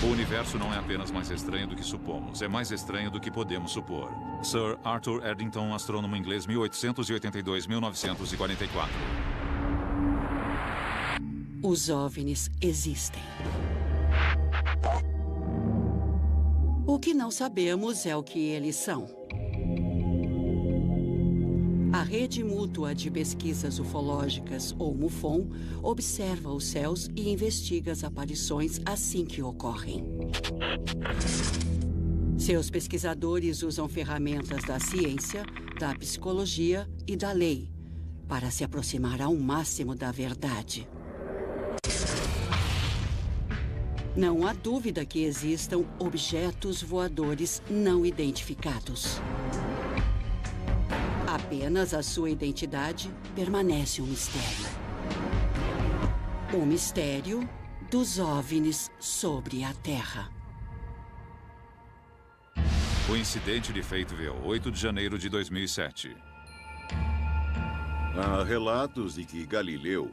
O universo não é apenas mais estranho do que supomos, é mais estranho do que podemos supor. Sir Arthur Eddington, astrônomo inglês, 1882-1944. Os OVNIs existem. O que não sabemos é o que eles são. A Rede Mútua de Pesquisas Ufológicas, ou MUFON, observa os céus e investiga as aparições assim que ocorrem. Seus pesquisadores usam ferramentas da ciência, da psicologia e da lei para se aproximar ao máximo da verdade. Não há dúvida que existam objetos voadores não identificados. Apenas a sua identidade permanece um mistério. O mistério dos OVNIs sobre a Terra. O incidente de Fayetteville, 8 de janeiro de 2007. Há relatos de que Galileu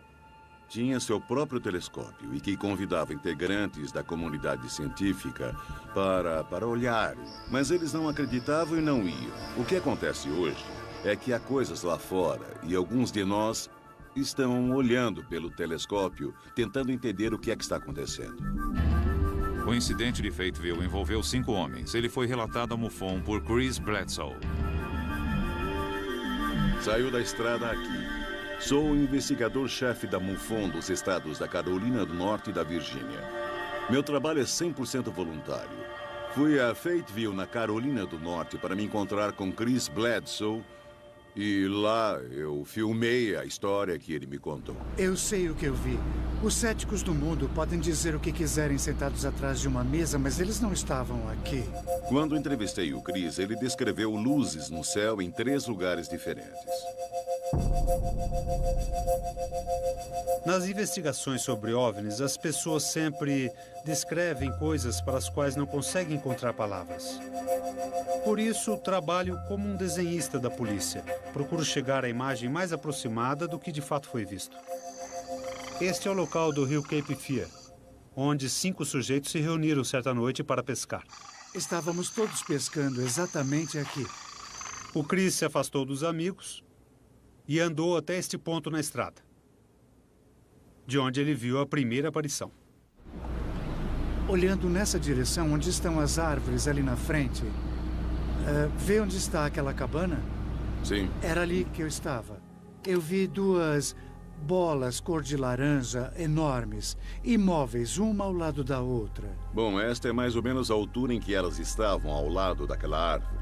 tinha seu próprio telescópio e que convidava integrantes da comunidade científica para olhar, mas eles não acreditavam e não iam. O que acontece hoje é que há coisas lá fora e alguns de nós estão olhando pelo telescópio, tentando entender o que é que está acontecendo. O incidente de Fayetteville envolveu 5 homens. Ele foi relatado a MUFON por Chris Bledsoe. Saiu da estrada aqui. Sou o investigador-chefe da MUFON dos estados da Carolina do Norte e da Virgínia. Meu trabalho é 100% voluntário. Fui a Fayetteville, na Carolina do Norte, para me encontrar com Chris Bledsoe. E lá eu filmei a história que ele me contou. Eu sei o que eu vi. Os céticos do mundo podem dizer o que quiserem sentados atrás de uma mesa, mas eles não estavam aqui. Quando entrevistei o Chris, ele descreveu luzes no céu em 3 lugares diferentes. Nas investigações sobre OVNIs, as pessoas sempre descrevem coisas para as quais não conseguem encontrar palavras. Por isso, trabalho como um desenhista da polícia. Procuro chegar à imagem mais aproximada do que de fato foi visto. Este é o local do rio Cape Fear, onde 5 sujeitos se reuniram certa noite para pescar. Estávamos todos pescando exatamente aqui. O Chris se afastou dos amigos e andou até este ponto na estrada, de onde ele viu a primeira aparição. Olhando nessa direção, onde estão as árvores ali na frente, vê onde está aquela cabana? Sim. Era ali que eu estava. Eu vi 2 bolas cor de laranja enormes, imóveis, uma ao lado da outra. Bom, esta é mais ou menos a altura em que elas estavam ao lado daquela árvore.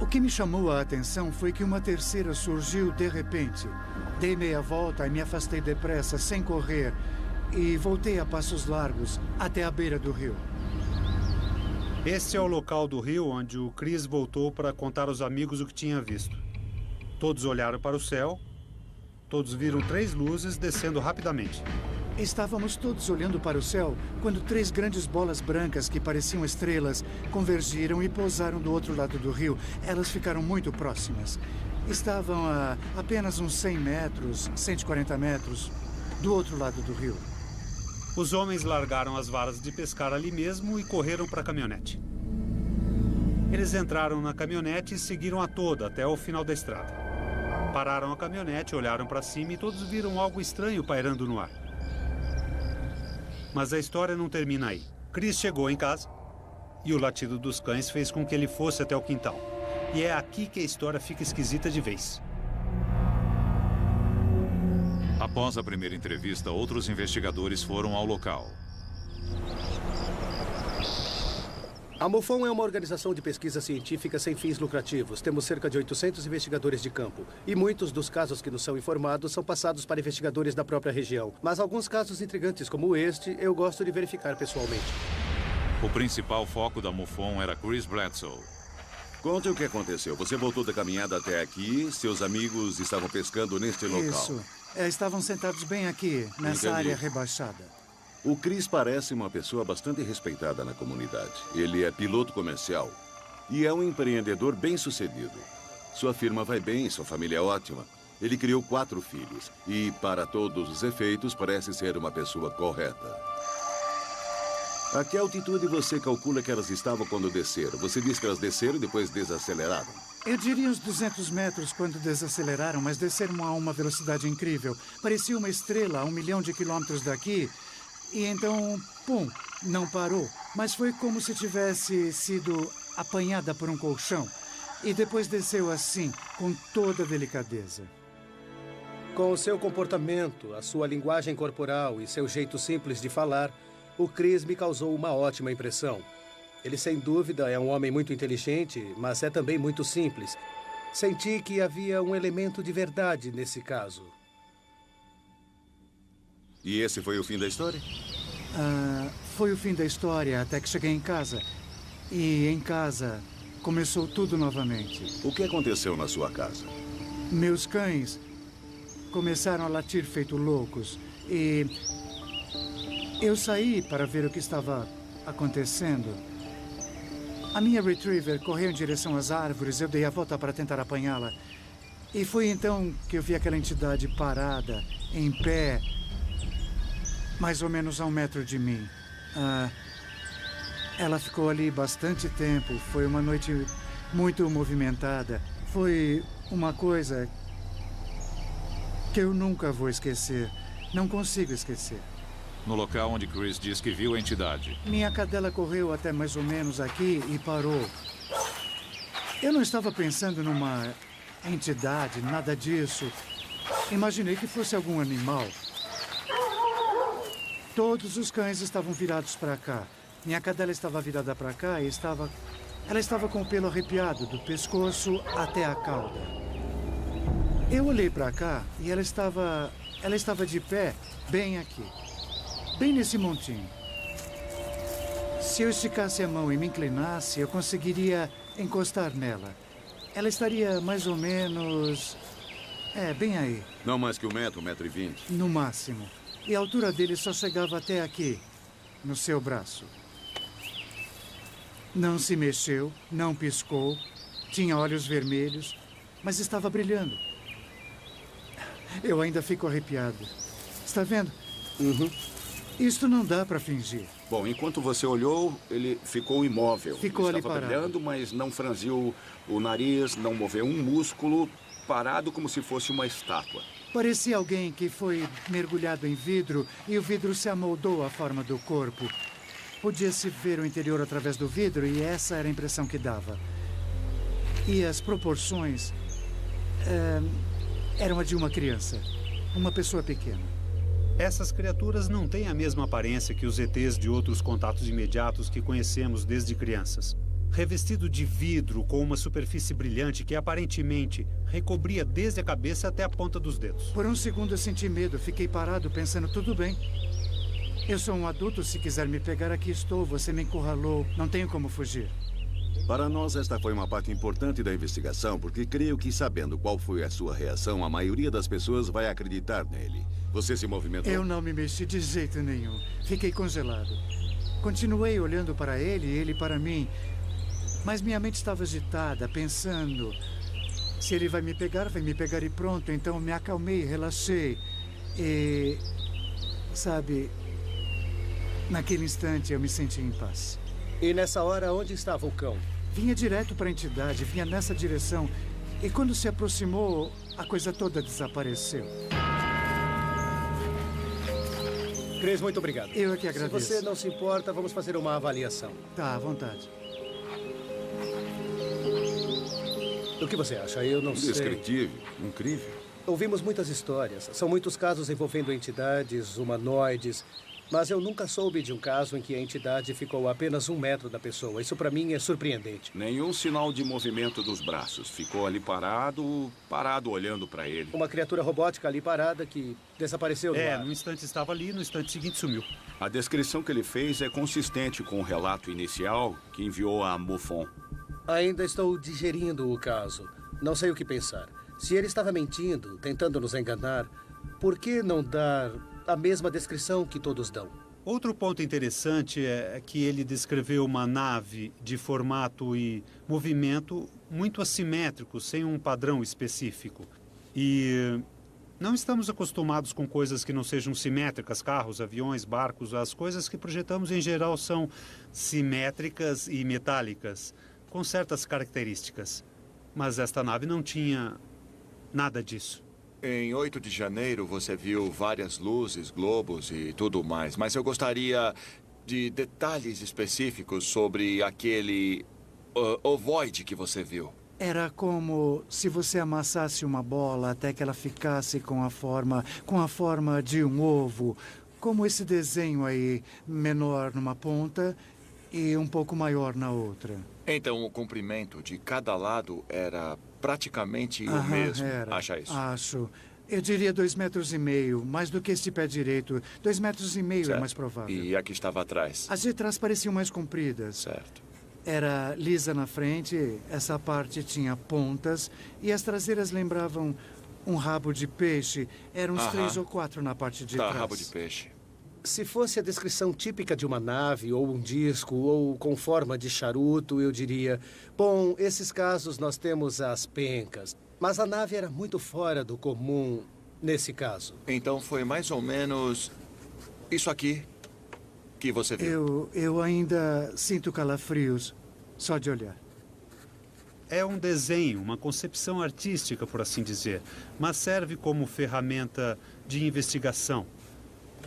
O que me chamou a atenção foi que uma terceira surgiu de repente. Dei meia volta e me afastei depressa, sem correr, e voltei a passos largos até a beira do rio. Este é o local do rio onde o Chris voltou para contar aos amigos o que tinha visto. Todos olharam para o céu, todos viram 3 luzes descendo rapidamente. Estávamos todos olhando para o céu quando 3 grandes bolas brancas que pareciam estrelas convergiram e pousaram do outro lado do rio. Elas ficaram muito próximas. Estavam a apenas uns 100 metros, 140 metros do outro lado do rio. Os homens largaram as varas de pescar ali mesmo e correram para a caminhonete. Eles entraram na caminhonete e seguiram a toda até o final da estrada. Pararam a caminhonete, olharam para cima e todos viram algo estranho pairando no ar. Mas a história não termina aí. Chris chegou em casa e o latido dos cães fez com que ele fosse até o quintal. E é aqui que a história fica esquisita de vez. Após a primeira entrevista, outros investigadores foram ao local. A MUFON é uma organização de pesquisa científica sem fins lucrativos. Temos cerca de 800 investigadores de campo. E muitos dos casos que nos são informados são passados para investigadores da própria região. Mas alguns casos intrigantes como este, eu gosto de verificar pessoalmente. O principal foco da MUFON era Chris Bledsoe. Conte o que aconteceu. Você voltou da caminhada até aqui, seus amigos estavam pescando neste local. Isso. Estavam sentados bem aqui, nessa Entendi. área rebaixada. O Chris parece uma pessoa bastante respeitada na comunidade. Ele é piloto comercial e é um empreendedor bem-sucedido. Sua firma vai bem, sua família é ótima. Ele criou 4 filhos e, para todos os efeitos, parece ser uma pessoa correta. A que altitude você calcula que elas estavam quando desceram? Você disse que elas desceram e depois desaceleraram. Eu diria uns 200 metros quando desaceleraram, mas desceram a uma velocidade incrível. Parecia uma estrela a 1 milhão de quilômetros daqui. E então, pum, não parou. Mas foi como se tivesse sido apanhada por um colchão. E depois desceu assim, com toda delicadeza. Com o seu comportamento, a sua linguagem corporal e seu jeito simples de falar, o Chris me causou uma ótima impressão. Ele, sem dúvida, é um homem muito inteligente, mas é também muito simples. Senti que havia um elemento de verdade nesse caso. E esse foi o fim da história? Foi o fim da história até que cheguei em casa. E em casa começou tudo novamente. O que aconteceu na sua casa? Meus cães começaram a latir feito loucos. E eu saí para ver o que estava acontecendo. A minha Retriever correu em direção às árvores. Eu dei a volta para tentar apanhá-la. E foi então que eu vi aquela entidade parada, em pé, mais ou menos a 1 metro de mim. Ela ficou ali bastante tempo. Foi uma noite muito movimentada. Foi uma coisa que eu nunca vou esquecer. Não consigo esquecer. No local onde Chris diz que viu a entidade. Minha cadela correu até mais ou menos aqui e parou. Eu não estava pensando numa entidade, nada disso. Imaginei que fosse algum animal. Todos os cães estavam virados para cá. Minha cadela estava virada para cá e ela estava com o pelo arrepiado, do pescoço até a cauda. Eu olhei para cá e ela estava de pé, bem aqui. Bem nesse montinho. Se eu esticasse a mão e me inclinasse, eu conseguiria encostar nela. Ela estaria mais ou menos... bem aí. Não mais que 1 metro, 1,20 m. No máximo. E a altura dele só chegava até aqui, no seu braço. Não se mexeu, não piscou, tinha olhos vermelhos, mas estava brilhando. Eu ainda fico arrepiado. Está vendo? Uhum. Isto não dá para fingir. Bom, enquanto você olhou, ele ficou imóvel. Ficou ele ali estava parado. brilhando, mas não franziu o nariz, não moveu um músculo, parado como se fosse uma estátua. Parecia alguém que foi mergulhado em vidro e o vidro se amoldou à forma do corpo. Podia-se ver o interior através do vidro e essa era a impressão que dava. E as proporções eram a de uma criança, uma pessoa pequena. Essas criaturas não têm a mesma aparência que os ETs de outros contatos imediatos que conhecemos desde crianças. Revestido de vidro com uma superfície brilhante que aparentemente recobria desde a cabeça até a ponta dos dedos. Por um segundo eu senti medo, fiquei parado pensando, tudo bem. Eu sou um adulto, se quiser me pegar aqui estou, você me encurralou, não tenho como fugir. Para nós, esta foi uma parte importante da investigação, porque creio que, sabendo qual foi a sua reação, a maioria das pessoas vai acreditar nele. Você se movimentou? Eu não me mexi de jeito nenhum. Fiquei congelado. Continuei olhando para ele e ele para mim. Mas minha mente estava agitada, pensando... Se ele vai me pegar e pronto. Então me acalmei, relaxei. E... sabe... Naquele instante eu me senti em paz. E nessa hora, onde estava o cão? Vinha direto para a entidade, vinha nessa direção. E quando se aproximou, a coisa toda desapareceu. Chris, muito obrigado. Eu é que agradeço. Se você não se importa, vamos fazer uma avaliação. Tá, à vontade. O que você acha? Eu não sei. Indescritível, incrível. Ouvimos muitas histórias. São muitos casos envolvendo entidades, humanoides. Mas eu nunca soube de um caso em que a entidade ficou a apenas 1 metro da pessoa. Isso para mim é surpreendente. Nenhum sinal de movimento dos braços. Ficou ali parado olhando para ele. Uma criatura robótica ali parada que desapareceu do ar. No instante estava ali, no instante seguinte sumiu. A descrição que ele fez é consistente com o relato inicial que enviou a MUFON. Ainda estou digerindo o caso. Não sei o que pensar. Se ele estava mentindo, tentando nos enganar, por que não dar a mesma descrição que todos dão? Outro ponto interessante é que ele descreveu uma nave de formato e movimento muito assimétrico, sem um padrão específico. E Não estamos acostumados com coisas que não sejam simétricas, carros, aviões, barcos. As coisas que projetamos em geral são simétricas e metálicas, com certas características. Mas esta nave não tinha nada disso. Em 8 de janeiro, você viu várias luzes, globos e tudo mais. Mas eu gostaria de detalhes específicos sobre aquele ovoide que você viu. Era como se você amassasse uma bola até que ela ficasse com a forma de um ovo. Como esse desenho aí, menor numa ponta e um pouco maior na outra. Então, o comprimento de cada lado era praticamente o mesmo. Era. Acha isso? Acho. Eu diria 2,5 metros, mais do que este pé direito. 2,5 metros é mais provável. E a que estava atrás? As de trás pareciam mais compridas. Certo. Era lisa na frente, essa parte tinha pontas e as traseiras lembravam um rabo de peixe. Eram uns 3 ou 4 na parte de trás. Rabo de peixe. Se fosse a descrição típica de uma nave, ou um disco, ou com forma de charuto, eu diria... Bom, esses casos nós temos as pencas. Mas a nave era muito fora do comum nesse caso. Então foi mais ou menos isso aqui que você viu. Eu ainda sinto calafrios, só de olhar. É um desenho, uma concepção artística, por assim dizer, mas serve como ferramenta de investigação.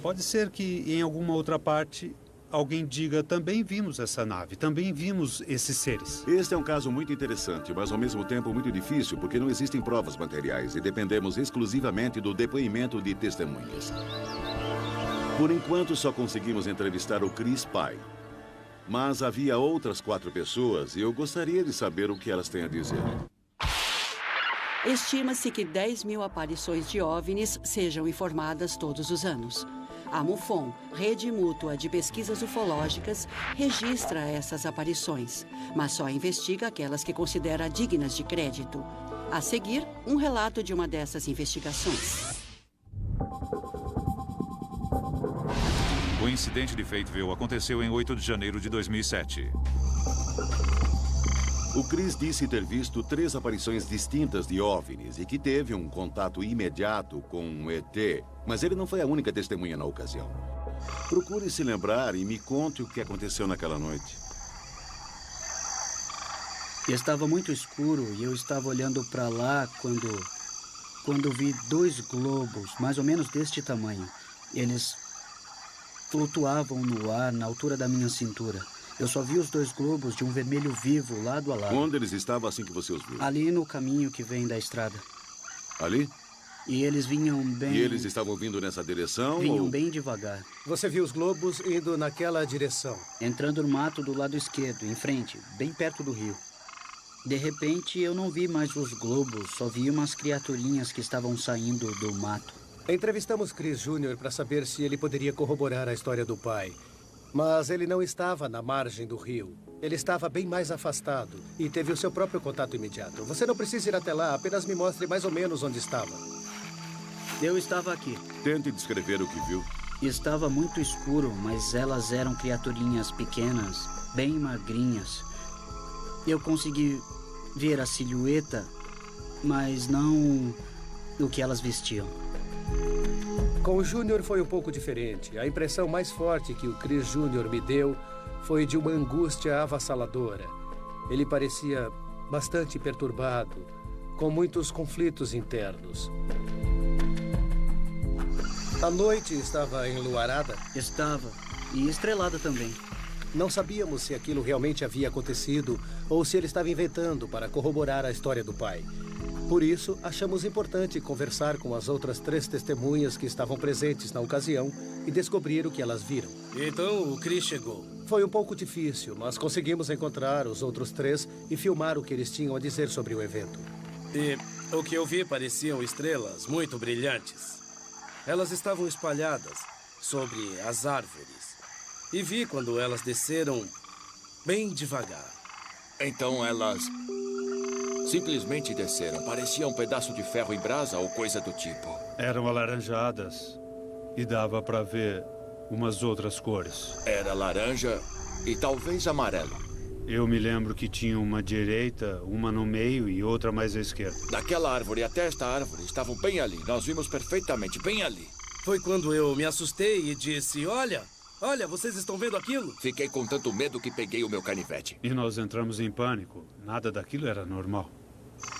Pode ser que em alguma outra parte alguém diga: também vimos essa nave, também vimos esses seres. Este é um caso muito interessante, mas ao mesmo tempo muito difícil, porque não existem provas materiais e dependemos exclusivamente do depoimento de testemunhas. Por enquanto, só conseguimos entrevistar o Chris Pye. Mas havia outras 4 pessoas e eu gostaria de saber o que elas têm a dizer. Estima-se que 10.000 aparições de OVNIs sejam informadas todos os anos. A MUFON, Rede Mútua de Pesquisas Ufológicas, registra essas aparições, mas só investiga aquelas que considera dignas de crédito. A seguir, um relato de uma dessas investigações. O incidente de Fayetteville aconteceu em 8 de janeiro de 2007. O Chris disse ter visto 3 aparições distintas de OVNIs e que teve um contato imediato com um ET, mas ele não foi a única testemunha na ocasião. Procure se lembrar e me conte o que aconteceu naquela noite. Estava muito escuro e eu estava olhando para lá quando vi 2 globos, mais ou menos deste tamanho. Eles flutuavam no ar na altura da minha cintura. Eu só vi os 2 globos de um vermelho vivo, lado a lado. Onde eles estavam assim que você os viu? Ali no caminho que vem da estrada. Ali? E eles vinham bem... E eles estavam vindo nessa direção? Vinham bem devagar. Você viu os globos indo naquela direção? Entrando no mato do lado esquerdo, em frente, bem perto do rio. De repente, eu não vi mais os globos, só vi umas criaturinhas que estavam saindo do mato. Entrevistamos Chris Jr. para saber se ele poderia corroborar a história do pai. Mas ele não estava na margem do rio. Ele estava bem mais afastado e teve o seu próprio contato imediato. Você não precisa ir até lá, apenas me mostre mais ou menos onde estava. Eu estava aqui. Tente descrever o que viu. Estava muito escuro, mas elas eram criaturinhas pequenas, bem magrinhas. Eu consegui ver a silhueta, mas não o que elas vestiam. Com o Júnior foi um pouco diferente. A impressão mais forte que o Chris Jr. me deu foi de uma angústia avassaladora. Ele parecia bastante perturbado, com muitos conflitos internos. A noite estava enluarada? Estava, e estrelada também. Não sabíamos se aquilo realmente havia acontecido ou se ele estava inventando para corroborar a história do pai. Por isso, achamos importante conversar com as outras 3 testemunhas que estavam presentes na ocasião e descobrir o que elas viram. Então, o Chris chegou. Foi um pouco difícil, mas conseguimos encontrar os outros 3 e filmar o que eles tinham a dizer sobre o evento. E o que eu vi pareciam estrelas muito brilhantes. Elas estavam espalhadas sobre as árvores. E vi quando elas desceram bem devagar. Então elas simplesmente desceram. Parecia um pedaço de ferro em brasa ou coisa do tipo. Eram alaranjadas e dava para ver umas outras cores. Era laranja e talvez amarelo. Eu me lembro que tinha uma à direita, uma no meio e outra mais à esquerda. Daquela árvore até esta árvore estavam bem ali. Nós vimos perfeitamente, bem ali. Foi quando eu me assustei e disse, olha, vocês estão vendo aquilo? Fiquei com tanto medo que peguei o meu canivete. E nós entramos em pânico. Nada daquilo era normal.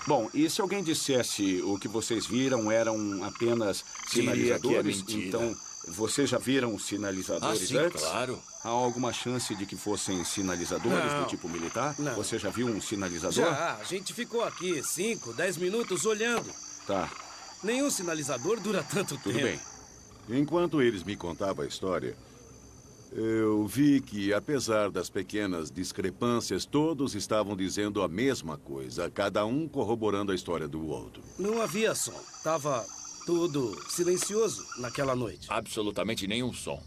Bom, e se alguém dissesse o que vocês viram eram apenas sinalizadores, que é mentira. então vocês já viram os sinalizadores sim, antes? Claro. Há alguma chance de que fossem sinalizadores Não. do tipo militar? Não. Você já viu um sinalizador? Já, a gente ficou aqui 5, 10 minutos olhando. Tá, Nenhum sinalizador dura tanto tudo tempo. bem. Enquanto eles me contavam a história, eu vi que, apesar das pequenas discrepâncias, todos estavam dizendo a mesma coisa, cada um corroborando a história do outro. Não havia som. Tava tudo silencioso naquela noite. Absolutamente nenhum som.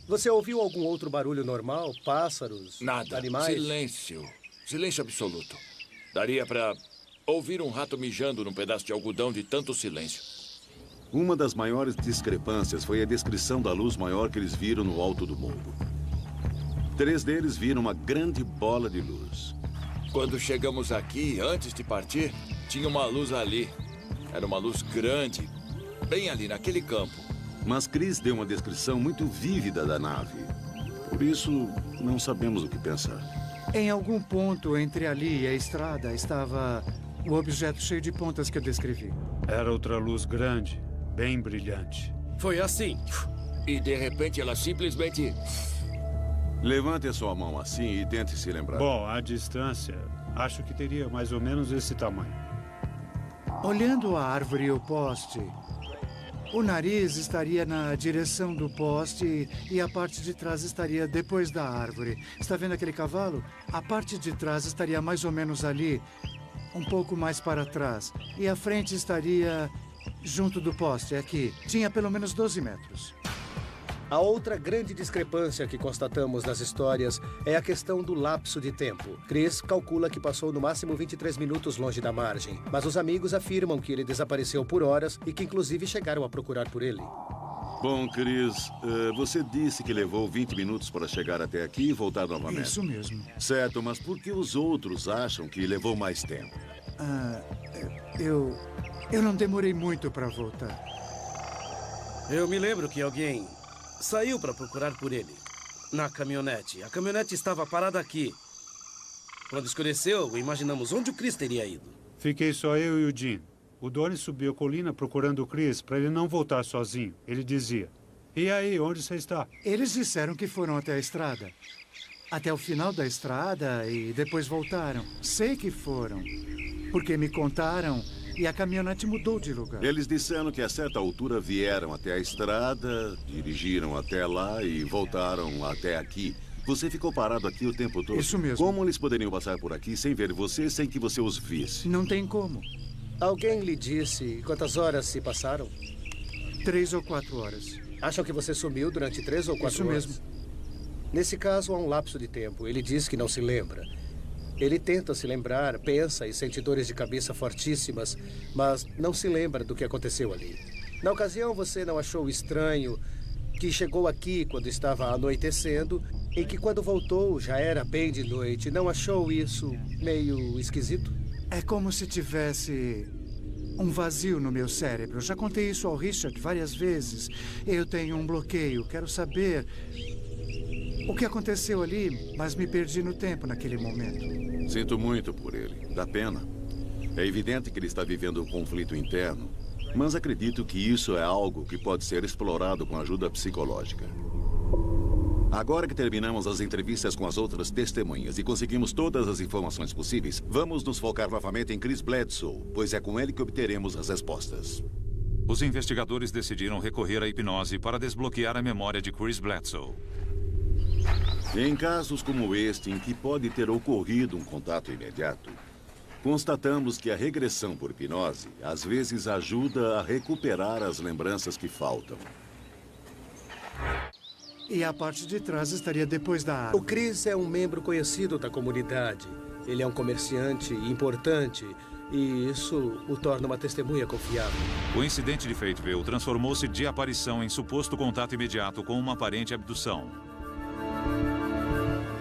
Você ouviu algum outro barulho normal? Pássaros? Nada. Animais? Silêncio. Silêncio absoluto. Daria pra ouvir um rato mijando num pedaço de algodão de tanto silêncio. Uma das maiores discrepâncias foi a descrição da luz maior que eles viram no alto do morro. 3 deles viram uma grande bola de luz. Quando chegamos aqui, antes de partir, tinha uma luz ali. Era uma luz grande, bem ali naquele campo. Mas Chris deu uma descrição muito vívida da nave. Por isso, não sabemos o que pensar. Em algum ponto entre ali e a estrada estava o objeto cheio de pontas que eu descrevi. Era outra luz grande, bem brilhante. Foi assim. E de repente ela simplesmente... Levante a sua mão assim e tente se lembrar. Bom, à distância, acho que teria mais ou menos esse tamanho. Olhando a árvore e o poste, o nariz estaria na direção do poste e a parte de trás estaria depois da árvore. Está vendo aquele cavalo? A parte de trás estaria mais ou menos ali, um pouco mais para trás. E a frente estaria junto do poste, aqui. Tinha pelo menos 12 metros. A outra grande discrepância que constatamos nas histórias é a questão do lapso de tempo. Chris calcula que passou no máximo 23 minutos longe da margem, mas os amigos afirmam que ele desapareceu por horas e que inclusive chegaram a procurar por ele. Bom, Chris, você disse que levou 20 minutos para chegar até aqui e voltar novamente. Isso mesmo. Certo, mas por que os outros acham que levou mais tempo? Eu não demorei muito para voltar. Eu me lembro que alguém saiu para procurar por ele, na caminhonete. A caminhonete estava parada aqui. Quando escureceu, imaginamos onde o Chris teria ido. Fiquei só eu e o Jim. O Donnie subiu a colina procurando o Chris para ele não voltar sozinho. Ele dizia, e aí, onde você está? Eles disseram que foram até a estrada. Até o final da estrada e depois voltaram. Sei que foram, porque me contaram e a caminhonete mudou de lugar. Eles disseram que a certa altura vieram até a estrada, dirigiram até lá e voltaram até aqui. Você ficou parado aqui o tempo todo? Isso mesmo. Como eles poderiam passar por aqui sem ver você, sem que você os visse? Não tem como. Alguém lhe disse quantas horas se passaram? 3 ou 4 horas. Acham que você sumiu durante 3 ou 4 Isso horas? mesmo. Nesse caso, há um lapso de tempo. Ele diz que não se lembra. Ele tenta se lembrar, pensa e sente dores de cabeça fortíssimas, mas não se lembra do que aconteceu ali. Na ocasião, você não achou estranho que chegou aqui quando estava anoitecendo e que quando voltou já era bem de noite. Não achou isso meio esquisito? É como se tivesse um vazio no meu cérebro. Já contei isso ao Richard várias vezes. Eu tenho um bloqueio. Quero saber o que aconteceu ali, mas me perdi no tempo naquele momento. Sinto muito por ele. Dá pena. É evidente que ele está vivendo um conflito interno, mas acredito que isso é algo que pode ser explorado com ajuda psicológica. Agora que terminamos as entrevistas com as outras testemunhas e conseguimos todas as informações possíveis, vamos nos focar novamente em Chris Bledsoe, pois é com ele que obteremos as respostas. Os investigadores decidiram recorrer à hipnose para desbloquear a memória de Chris Bledsoe. Em casos como este, em que pode ter ocorrido um contato imediato, constatamos que a regressão por hipnose às vezes ajuda a recuperar as lembranças que faltam. E a parte de trás estaria depois da O árvore. Chris é um membro conhecido da comunidade. Ele é um comerciante importante e isso o torna uma testemunha confiável. O incidente de Fateville transformou-se de aparição em suposto contato imediato com uma aparente abdução.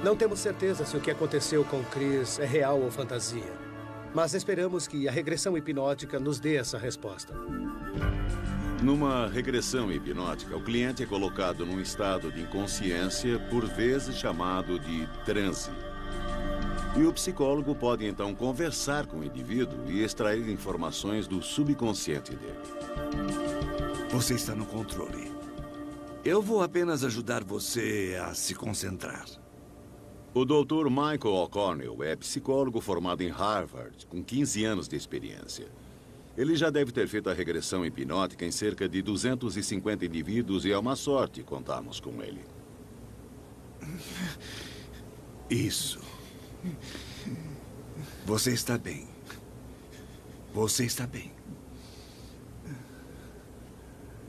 Não temos certeza se o que aconteceu com Chris é real ou fantasia. Mas esperamos que a regressão hipnótica nos dê essa resposta. Numa regressão hipnótica, o cliente é colocado num estado de inconsciência, por vezes chamado de transe. E o psicólogo pode então conversar com o indivíduo e extrair informações do subconsciente dele. Você está no controle. Eu vou apenas ajudar você a se concentrar. O Dr. Michael O'Connell é psicólogo formado em Harvard, com 15 anos de experiência. Ele já deve ter feito a regressão hipnótica em cerca de 250 indivíduos e é uma sorte contarmos com ele. Isso. Você está bem. Você está bem.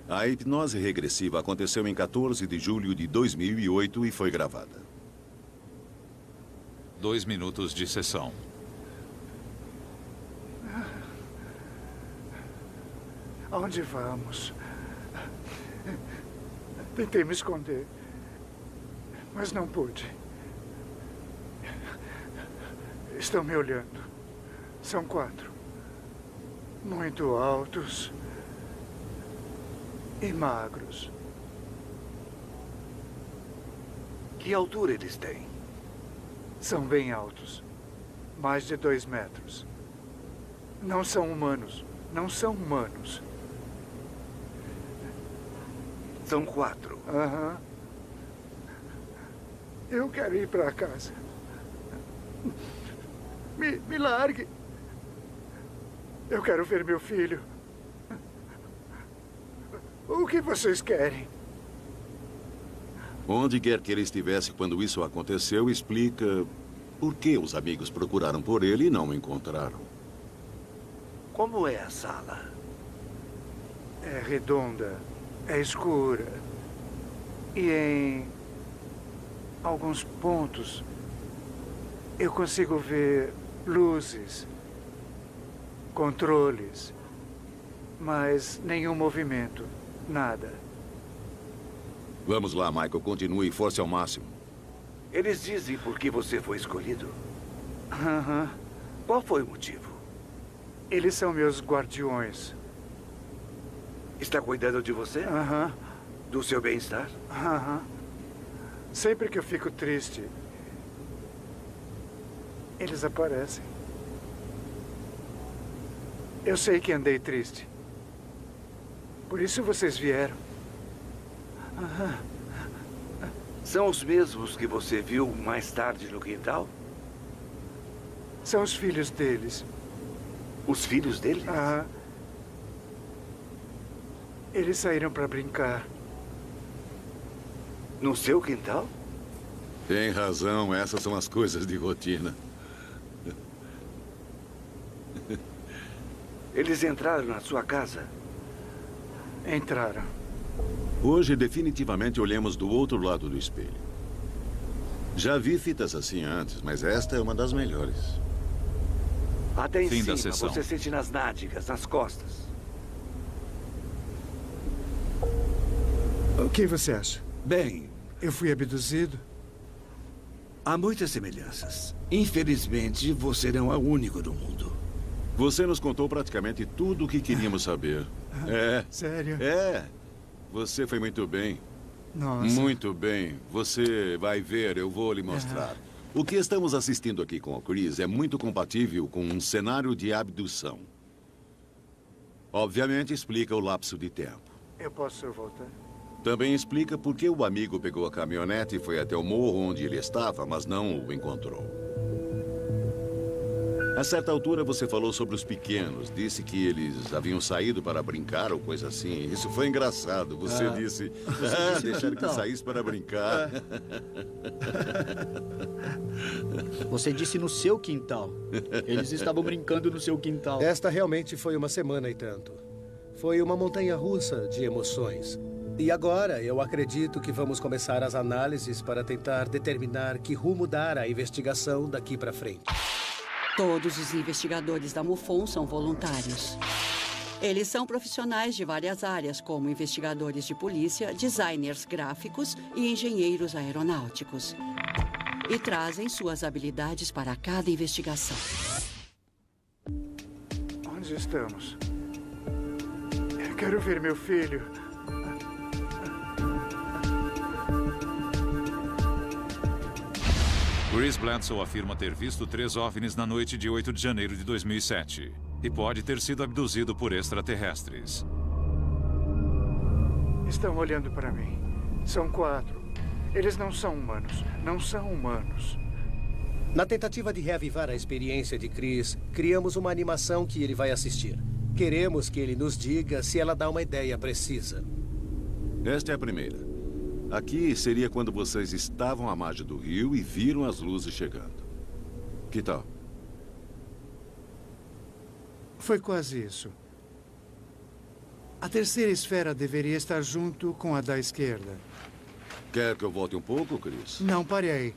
A hipnose regressiva aconteceu em 14 de julho de 2008 e foi gravada. 2 minutos de sessão. Aonde vamos? Tentei me esconder, mas não pude. Estão me olhando. São 4. Muito altos e magros. Que altura eles têm? São bem altos. Mais de 2 metros. Não são humanos. Não são humanos. São 4. Aham. Eu quero ir para casa. Me largue. Eu quero ver meu filho. O que vocês querem? Onde quer que ele estivesse quando isso aconteceu, explica por que os amigos procuraram por ele e não o encontraram. Como é a sala? É redonda, é escura. E em alguns pontos eu consigo ver luzes, controles, mas nenhum movimento, nada. Vamos lá, Michael. Continue e force ao máximo. Eles dizem por que você foi escolhido. Aham. Qual foi o motivo? Eles são meus guardiões. Está cuidando de você? Aham. Do seu bem-estar? Aham. Sempre que eu fico triste, eles aparecem. Eu sei que andei triste. Por isso vocês vieram. Aham. São os mesmos que você viu mais tarde no quintal? São os filhos deles. Os filhos deles? Aham. Eles saíram para brincar. No seu quintal? Tem razão. Essas são as coisas de rotina. Eles entraram na sua casa? Entraram. Hoje, definitivamente, olhamos do outro lado do espelho. Já vi fitas assim antes, mas esta é uma das melhores. Até em Fim da cima, sessão. você sente nas nádegas, nas costas. O que você acha? Bem, Eu fui abduzido? há muitas semelhanças. Infelizmente, você não é o único no mundo. Você nos contou praticamente tudo o que queríamos saber. É. Sério? É. Você foi muito bem. Nossa. Muito bem. Você vai ver, eu vou lhe mostrar. O que estamos assistindo aqui com o Chris é muito compatível com um cenário de abdução. Obviamente explica o lapso de tempo. Eu posso voltar? Também explica por que o amigo pegou a caminhonete e foi até o morro onde ele estava, mas não o encontrou. A certa altura você falou sobre os pequenos. Disse que eles haviam saído para brincar ou coisa assim. Isso foi engraçado. Você disse, deixaram que saísse para brincar. Você disse no seu quintal. Eles estavam brincando no seu quintal. Esta realmente foi uma semana e tanto. Foi uma montanha-russa de emoções. E agora eu acredito que vamos começar as análises para tentar determinar que rumo dar à investigação daqui para frente. Todos os investigadores da MUFON são voluntários. Eles são profissionais de várias áreas, como investigadores de polícia, designers gráficos e engenheiros aeronáuticos. e trazem suas habilidades para cada investigação. Onde estamos? Eu quero ver meu filho. Chris Bledsoe afirma ter visto 3 OVNIs na noite de 8 de janeiro de 2007 e pode ter sido abduzido por extraterrestres. Estão olhando para mim. São 4. Eles não são humanos. Não são humanos. Na tentativa de reavivar a experiência de Chris, criamos uma animação que ele vai assistir. Queremos que ele nos diga se ela dá uma ideia precisa. Esta é a primeira. Aqui seria quando vocês estavam à margem do rio e viram as luzes chegando. Que tal? Foi quase isso. A terceira esfera deveria estar junto com a da esquerda. Quer que eu volte um pouco, Chris? Não, pare aí.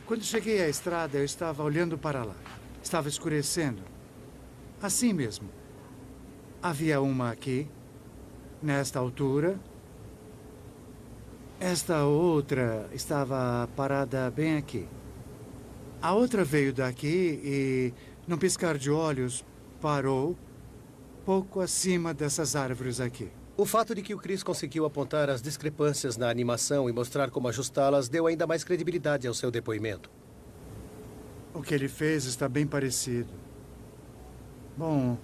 Quando cheguei à estrada, eu estava olhando para lá. Estava escurecendo. Assim mesmo. Havia uma aqui, nesta altura. Esta outra estava parada bem aqui. A outra veio daqui e, num piscar de olhos, parou pouco acima dessas árvores aqui. O fato de que o Chris conseguiu apontar as discrepâncias na animação e mostrar como ajustá-las deu ainda mais credibilidade ao seu depoimento. O que ele fez está bem parecido. Bom,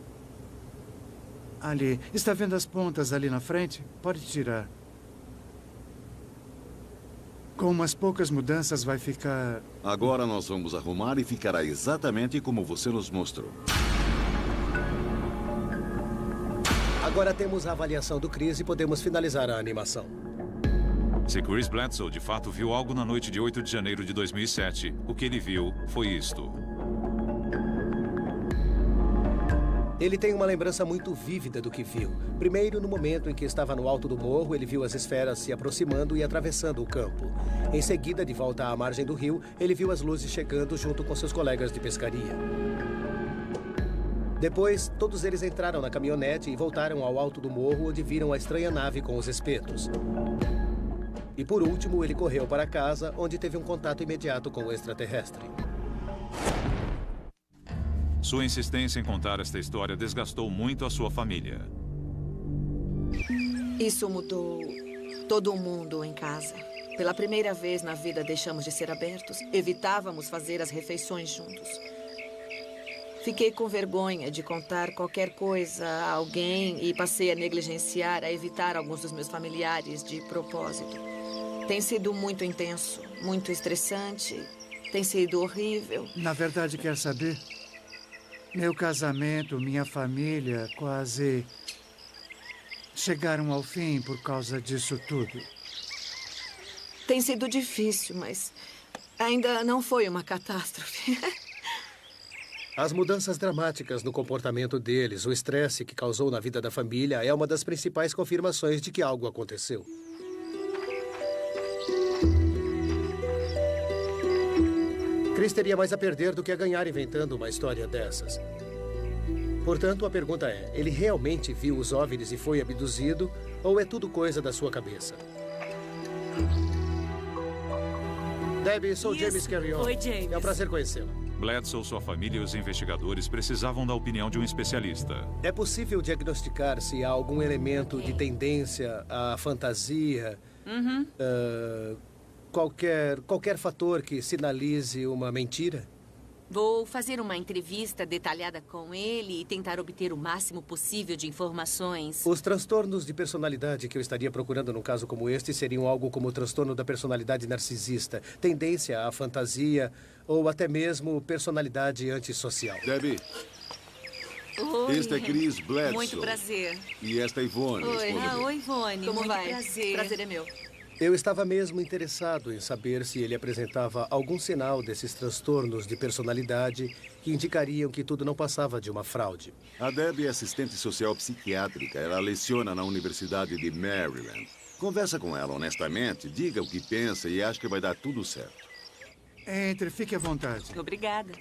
ali. Está vendo as pontas ali na frente? Pode tirar. Com umas poucas mudanças vai ficar... Agora nós vamos arrumar e ficará exatamente como você nos mostrou. Agora temos a avaliação do Chris e podemos finalizar a animação. Se Chris Bledsoe de fato viu algo na noite de 8 de janeiro de 2007, o que ele viu foi isto. Ele tem uma lembrança muito vívida do que viu. Primeiro, no momento em que estava no alto do morro, ele viu as esferas se aproximando e atravessando o campo. Em seguida, de volta à margem do rio, ele viu as luzes chegando junto com seus colegas de pescaria. Depois, todos eles entraram na caminhonete e voltaram ao alto do morro, onde viram a estranha nave com os espetos. E por último, ele correu para casa, onde teve um contato imediato com o extraterrestre. Sua insistência em contar esta história desgastou muito a sua família. Isso mudou todo mundo em casa. Pela primeira vez na vida deixamos de ser abertos. Evitávamos fazer as refeições juntos. Fiquei com vergonha de contar qualquer coisa a alguém e passei a negligenciar, a evitar alguns dos meus familiares de propósito. Tem sido muito intenso, muito estressante, tem sido horrível. Na verdade, quer saber? Meu casamento, minha família quase chegaram ao fim por causa disso tudo. Tem sido difícil, mas ainda não foi uma catástrofe. As mudanças dramáticas no comportamento deles, o estresse que causou na vida da família é uma das principais confirmações de que algo aconteceu. Chris teria mais a perder do que a ganhar inventando uma história dessas. Portanto, a pergunta é, ele realmente viu os OVNIs e foi abduzido, ou é tudo coisa da sua cabeça? Debbie, sou James Carrion. Oi, James. É um prazer conhecê-la. Bledsoe, sua família e os investigadores precisavam da opinião de um especialista. É possível diagnosticar se há algum elemento de tendência à fantasia, qualquer fator que sinalize uma mentira? Vou fazer uma entrevista detalhada com ele e tentar obter o máximo possível de informações. Os transtornos de personalidade que eu estaria procurando num caso como este seriam algo como o transtorno da personalidade narcisista, tendência à fantasia ou até mesmo personalidade antissocial. Debbie, Oi. este é Chris Bledsoe. Muito prazer. E esta é Ivone, Oi. esposa dele. Oi, Ivone. Como Muito vai? prazer. Prazer é meu. Eu estava mesmo interessado em saber se ele apresentava algum sinal desses transtornos de personalidade que indicariam que tudo não passava de uma fraude. A Debbie é assistente social psiquiátrica. Ela leciona na Universidade de Maryland. Conversa com ela honestamente, diga o que pensa e acho que vai dar tudo certo. Entre, fique à vontade. Obrigada.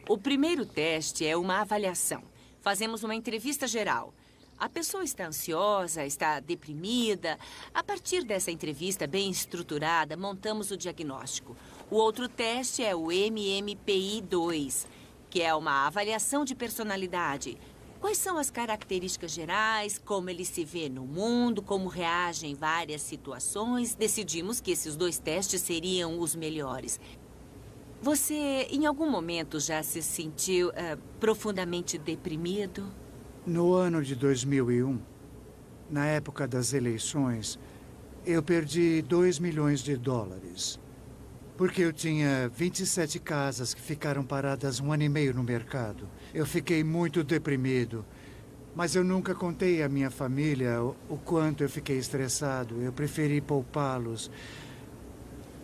O primeiro teste é uma avaliação. Fazemos uma entrevista geral. A pessoa está ansiosa, está deprimida. A partir dessa entrevista bem estruturada, montamos o diagnóstico. O outro teste é o MMPI-2, que é uma avaliação de personalidade. Quais são as características gerais, como ele se vê no mundo, como reage em várias situações. Decidimos que esses 2 testes seriam os melhores. Você, em algum momento, já se sentiu profundamente deprimido? No ano de 2001, na época das eleições, eu perdi $2 milhões. Porque eu tinha 27 casas que ficaram paradas 1 ano e meio no mercado. Eu fiquei muito deprimido. Mas eu nunca contei à minha família o quanto eu fiquei estressado. Eu preferi poupá-los.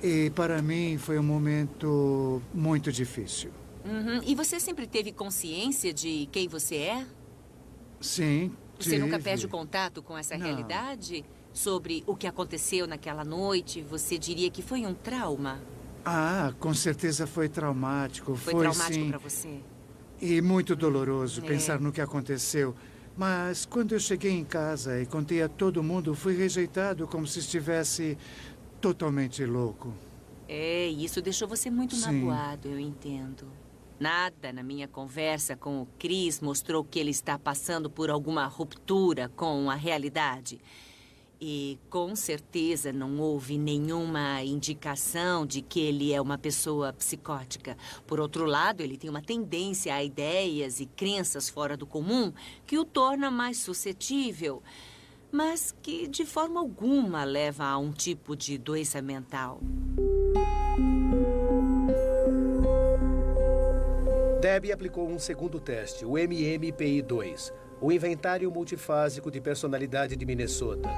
E para mim foi um momento muito difícil. Uhum. E você sempre teve consciência de quem você é? Sim, Você nunca perde o contato com essa realidade? Sobre o que aconteceu naquela noite, você diria que foi um trauma? Ah, com certeza foi traumático. Foi traumático para você? E muito doloroso pensar no que aconteceu. Mas quando eu cheguei em casa e contei a todo mundo, fui rejeitado como se estivesse totalmente louco. Isso deixou você muito magoado, eu entendo. Nada na minha conversa com o Chris mostrou que ele está passando por alguma ruptura com a realidade. E com certeza não houve nenhuma indicação de que ele é uma pessoa psicótica. Por outro lado, ele tem uma tendência a ideias e crenças fora do comum que o torna mais suscetível, mas que de forma alguma leva a um tipo de doença mental. Debbie aplicou um segundo teste, o MMPI-2, o Inventário Multifásico de Personalidade de Minnesota.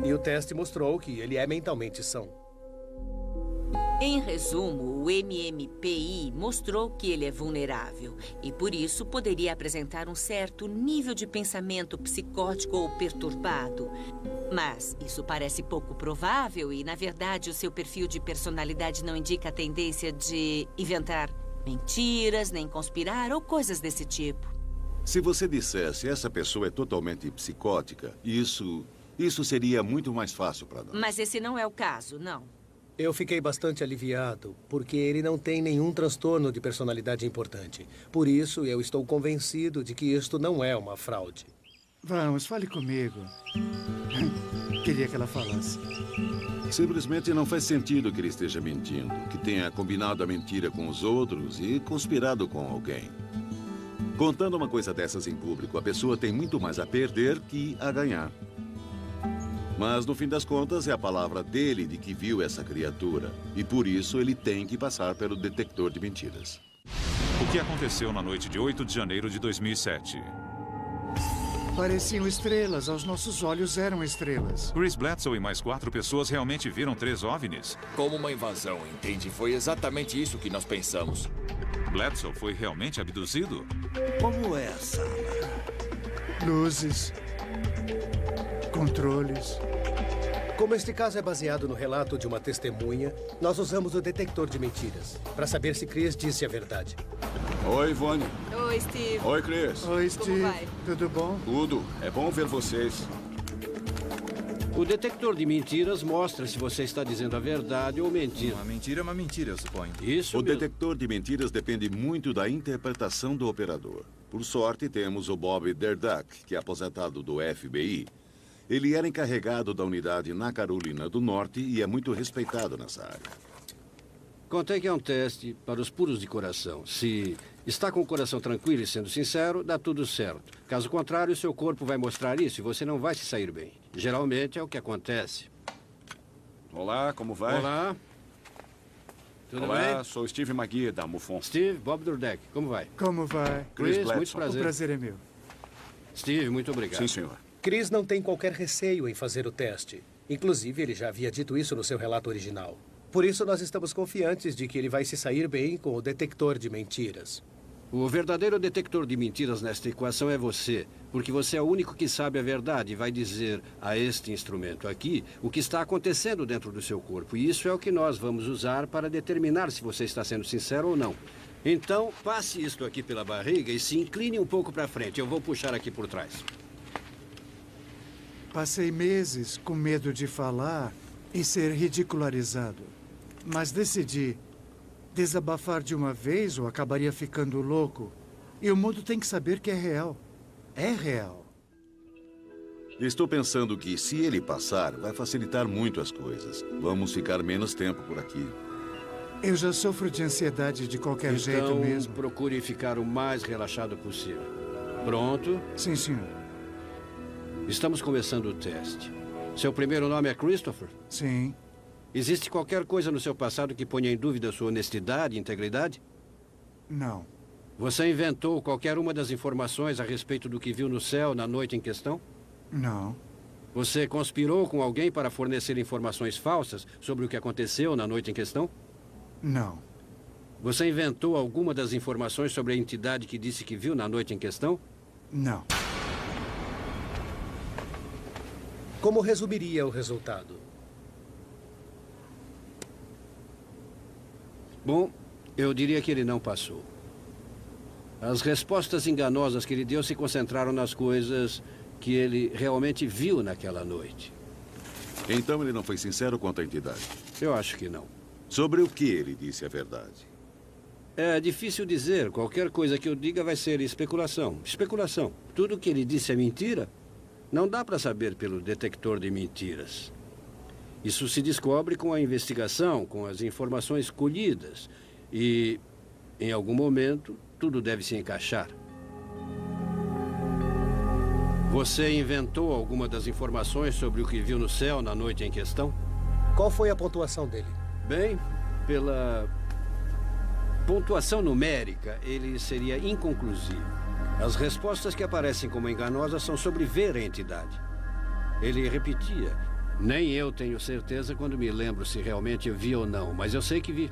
E o teste mostrou que ele é mentalmente são. Em resumo, o MMPI mostrou que ele é vulnerável e, por isso, poderia apresentar um certo nível de pensamento psicótico ou perturbado. Mas isso parece pouco provável e, na verdade, o seu perfil de personalidade não indica a tendência de inventar mentiras, nem conspirar ou coisas desse tipo. Se você dissesse essa pessoa é totalmente psicótica, isso seria muito mais fácil para nós. Mas esse não é o caso, não. Eu fiquei bastante aliviado, porque ele não tem nenhum transtorno de personalidade importante. Por isso, eu estou convencido de que isto não é uma fraude. Vamos, fale comigo. Queria que ela falasse. Simplesmente não faz sentido que ele esteja mentindo, que tenha combinado a mentira com os outros e conspirado com alguém. Contando uma coisa dessas em público, a pessoa tem muito mais a perder que a ganhar. Mas, no fim das contas, é a palavra dele de que viu essa criatura. E, por isso, ele tem que passar pelo detector de mentiras. O que aconteceu na noite de 8 de janeiro de 2007? Pareciam estrelas. Aos nossos olhos eram estrelas. Chris Bledsoe e mais 4 pessoas realmente viram 3 OVNIs. Como uma invasão, entende? Foi exatamente isso que nós pensamos. Bledsoe foi realmente abduzido? Como é a sala? Luzes. Controles. Como este caso é baseado no relato de uma testemunha, nós usamos o detector de mentiras para saber se Chris disse a verdade. Oi, Ivone. Oi, Steve. Oi, Chris. Oi, Steve. Como vai? Tudo bom? Tudo. É bom ver vocês. O detector de mentiras mostra se você está dizendo a verdade ou mentindo. Uma mentira é uma mentira, eu suponho. Isso O mesmo. detector de mentiras depende muito da interpretação do operador. Por sorte, temos o Bob Derdak, que é aposentado do FBI. Ele era encarregado da unidade na Carolina do Norte e é muito respeitado nessa área. Contei que é um teste para os puros de coração. Se está com o coração tranquilo e sendo sincero, dá tudo certo. Caso contrário, seu corpo vai mostrar isso e você não vai se sair bem. Geralmente é o que acontece. Olá, como vai? Olá. Tudo Olá, bem? sou Steve McGee, da MUFON. Steve, Bob Durdek, como vai? Como vai? Chris, muito Bledsoe. prazer. O prazer é meu. Steve, muito obrigado. Sim, senhor. Chris não tem qualquer receio em fazer o teste. Inclusive, ele já havia dito isso no seu relato original. Por isso, nós estamos confiantes de que ele vai se sair bem com o detector de mentiras. O verdadeiro detector de mentiras nesta equação é você, porque você é o único que sabe a verdade e vai dizer a este instrumento aqui o que está acontecendo dentro do seu corpo. E isso é o que nós vamos usar para determinar se você está sendo sincero ou não. Então, passe isto aqui pela barriga e se incline um pouco para frente. Eu vou puxar aqui por trás. Passei meses com medo de falar e ser ridicularizado. Mas decidi desabafar de uma vez ou acabaria ficando louco. E o mundo tem que saber que é real. É real. Estou pensando que, se ele passar, vai facilitar muito as coisas. Vamos ficar menos tempo por aqui. Eu já sofro de ansiedade de qualquer jeito mesmo. Procure ficar o mais relaxado possível. Pronto? Sim, senhor. Estamos começando o teste. Seu primeiro nome é Christopher? Sim. Existe qualquer coisa no seu passado que ponha em dúvida sua honestidade e integridade? Não. Você inventou qualquer uma das informações a respeito do que viu no céu na noite em questão? Não. Você conspirou com alguém para fornecer informações falsas sobre o que aconteceu na noite em questão? Não. Você inventou alguma das informações sobre a entidade que disse que viu na noite em questão? Não. Como resumiria o resultado? Bom, eu diria que ele não passou. As respostas enganosas que ele deu se concentraram nas coisas que ele realmente viu naquela noite. Então ele não foi sincero quanto à entidade? Eu acho que não. Sobre o que ele disse a verdade? É difícil dizer. Qualquer coisa que eu diga vai ser especulação. Especulação. Tudo que ele disse é mentira? Não dá para saber pelo detector de mentiras. Isso se descobre com a investigação, com as informações colhidas. E, em algum momento, tudo deve se encaixar. Você inventou alguma das informações sobre o que viu no céu na noite em questão? Qual foi a pontuação dele? Bem, pela pontuação numérica, ele seria inconclusivo. As respostas que aparecem como enganosas são sobre ver a entidade. Ele repetia: nem eu tenho certeza quando me lembro se realmente vi ou não, mas eu sei que vi.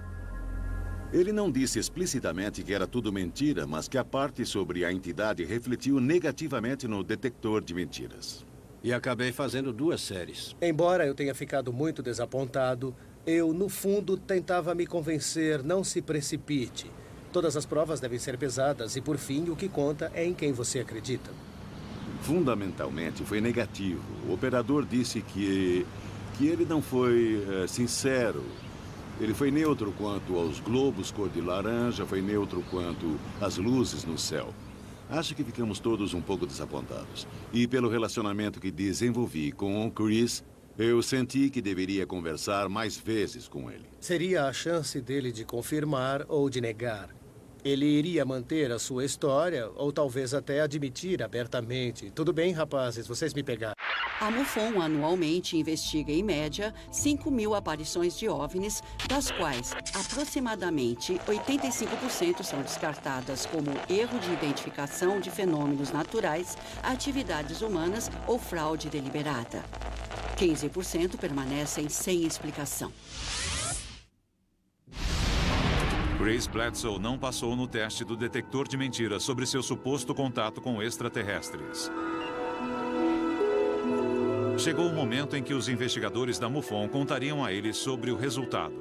Ele não disse explicitamente que era tudo mentira, mas que a parte sobre a entidade refletiu negativamente no detector de mentiras. E acabei fazendo 2 séries. Embora eu tenha ficado muito desapontado, eu, no fundo, tentava me convencer, não se precipite. Todas as provas devem ser pesadas e, por fim, o que conta é em quem você acredita. Fundamentalmente, foi negativo. O operador disse que ele não foi sincero. Ele foi neutro quanto aos globos cor de laranja, foi neutro quanto às luzes no céu. Acho que ficamos todos um pouco desapontados. E pelo relacionamento que desenvolvi com o Chris, eu senti que deveria conversar mais vezes com ele. Seria a chance dele de confirmar ou de negar. Ele iria manter a sua história ou talvez até admitir abertamente. Tudo bem, rapazes, vocês me pegaram. A MUFON anualmente investiga, em média, 5.000 aparições de OVNIs, das quais aproximadamente 85% são descartadas como erro de identificação de fenômenos naturais, atividades humanas ou fraude deliberada. 15% permanecem sem explicação. Grace Bledsoe não passou no teste do detector de mentiras sobre seu suposto contato com extraterrestres. Chegou o momento em que os investigadores da MUFON contariam a ele sobre o resultado.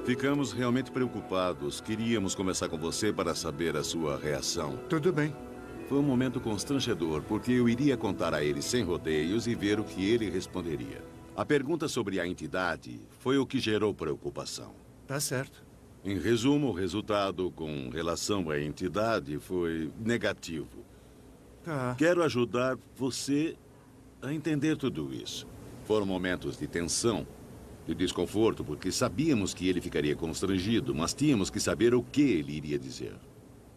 Ficamos realmente preocupados. Queríamos conversar com você para saber a sua reação. Tudo bem. Foi um momento constrangedor, porque eu iria contar a ele sem rodeios e ver o que ele responderia. A pergunta sobre a entidade foi o que gerou preocupação. Tá certo. Em resumo, o resultado com relação à entidade foi negativo. Tá. Quero ajudar você a entender tudo isso. Foram momentos de tensão, de desconforto, porque sabíamos que ele ficaria constrangido, mas tínhamos que saber o que ele iria dizer.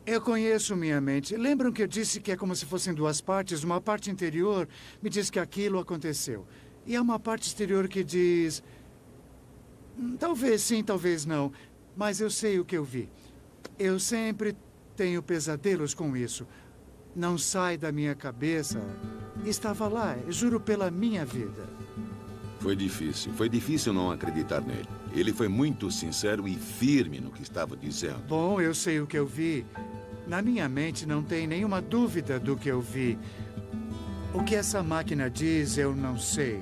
Eu conheço minha mente. Lembram que eu disse que é como se fossem 2 partes? Uma parte interior me diz que aquilo aconteceu. E há uma parte exterior que diz... talvez sim, talvez não. Mas eu sei o que eu vi. Eu sempre tenho pesadelos com isso. Não sai da minha cabeça. Estava lá, juro pela minha vida. Foi difícil não acreditar nele. Ele foi muito sincero e firme no que estava dizendo. Bom, eu sei o que eu vi. Na minha mente não tem nenhuma dúvida do que eu vi. O que essa máquina diz, eu não sei.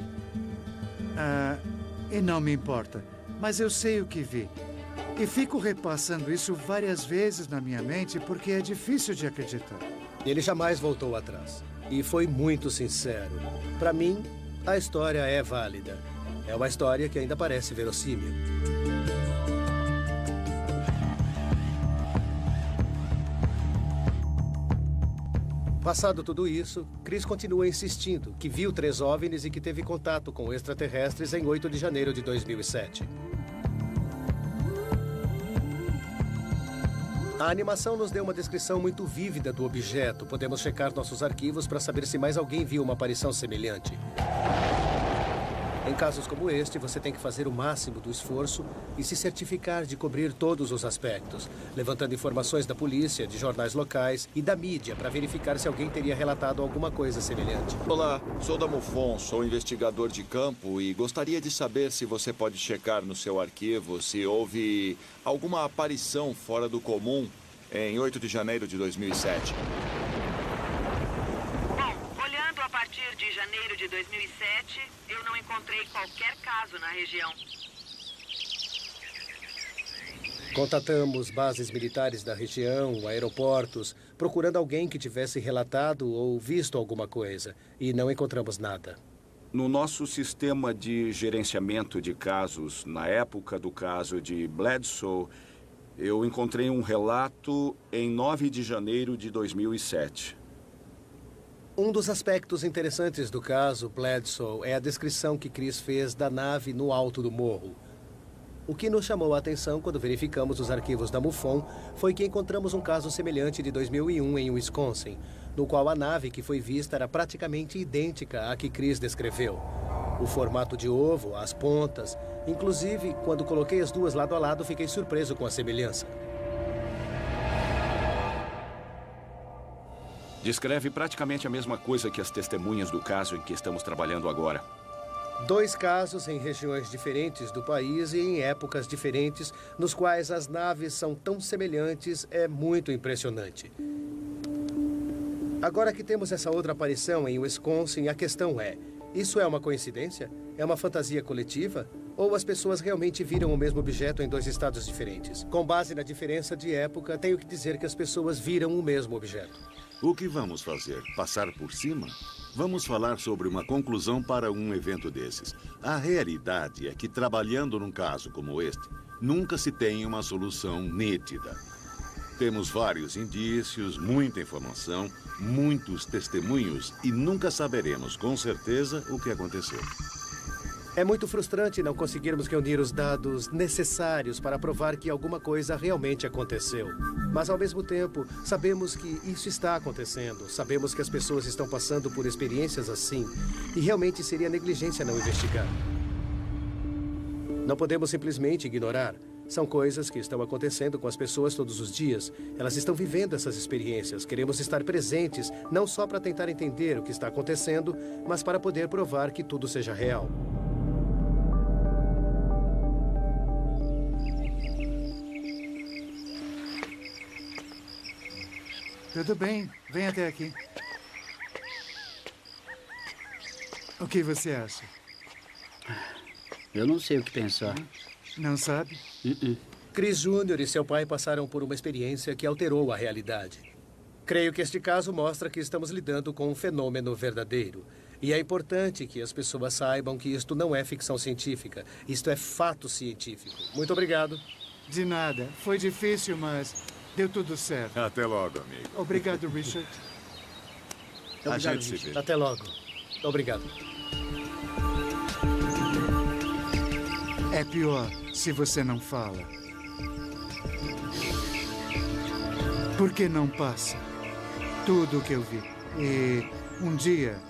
E não me importa. Mas eu sei o que vi. E fico repassando isso várias vezes na minha mente porque é difícil de acreditar. Ele jamais voltou atrás. E foi muito sincero. Para mim, a história é válida. É uma história que ainda parece verossímil. Passado tudo isso, Chris continua insistindo que viu 3 OVNIs e que teve contato com extraterrestres em 8 de janeiro de 2007. A animação nos deu uma descrição muito vívida do objeto. Podemos checar nossos arquivos para saber se mais alguém viu uma aparição semelhante. Em casos como este, você tem que fazer o máximo do esforço e se certificar de cobrir todos os aspectos, levantando informações da polícia, de jornais locais e da mídia para verificar se alguém teria relatado alguma coisa semelhante. Olá, sou da MUFON, sou investigador de campo e gostaria de saber se você pode checar no seu arquivo se houve alguma aparição fora do comum em 8 de janeiro de 2007. A partir de janeiro de 2007, eu não encontrei qualquer caso na região. Contatamos bases militares da região, aeroportos, procurando alguém que tivesse relatado ou visto alguma coisa, e não encontramos nada. No nosso sistema de gerenciamento de casos, na época do caso de Bledsoe, eu encontrei um relato em 9 de janeiro de 2007. Um dos aspectos interessantes do caso Bledsoe é a descrição que Chris fez da nave no alto do morro. O que nos chamou a atenção quando verificamos os arquivos da MUFON foi que encontramos um caso semelhante de 2001 em Wisconsin, no qual a nave que foi vista era praticamente idêntica à que Chris descreveu. O formato de ovo, as pontas, inclusive, quando coloquei as duas lado a lado, fiquei surpreso com a semelhança. Descreve praticamente a mesma coisa que as testemunhas do caso em que estamos trabalhando agora. 2 casos em regiões diferentes do país e em épocas diferentes, nos quais as naves são tão semelhantes, é muito impressionante. Agora que temos essa outra aparição em Wisconsin, a questão é: isso é uma coincidência? É uma fantasia coletiva? Ou as pessoas realmente viram o mesmo objeto em 2 estados diferentes? Com base na diferença de época, tenho que dizer que as pessoas viram o mesmo objeto. O que vamos fazer? Passar por cima? Vamos falar sobre uma conclusão para um evento desses. A realidade é que, trabalhando num caso como este, nunca se tem uma solução nítida. Temos vários indícios, muita informação, muitos testemunhos e nunca saberemos com certeza o que aconteceu. É muito frustrante não conseguirmos reunir os dados necessários para provar que alguma coisa realmente aconteceu. Mas, ao mesmo tempo, sabemos que isso está acontecendo. Sabemos que as pessoas estão passando por experiências assim. E realmente seria negligência não investigar. Não podemos simplesmente ignorar. São coisas que estão acontecendo com as pessoas todos os dias. Elas estão vivendo essas experiências. Queremos estar presentes, não só para tentar entender o que está acontecendo, mas para poder provar que tudo seja real. Tudo bem, vem até aqui. O que você acha? Eu não sei o que pensar. Não sabe? Chris Jr. e seu pai passaram por uma experiência que alterou a realidade. Creio que este caso mostra que estamos lidando com um fenômeno verdadeiro. E é importante que as pessoas saibam que isto não é ficção científica. Isto é fato científico. Muito obrigado. De nada. Foi difícil, mas deu tudo certo. Até logo, amigo. Obrigado, Richard. A gente se vê. Até logo. Obrigado. É pior se você não fala. Porque não passa tudo o que eu vi. E um dia,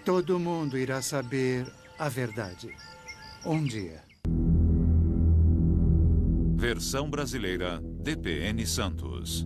todo mundo irá saber a verdade. Um dia. Versão brasileira, DPN Santos.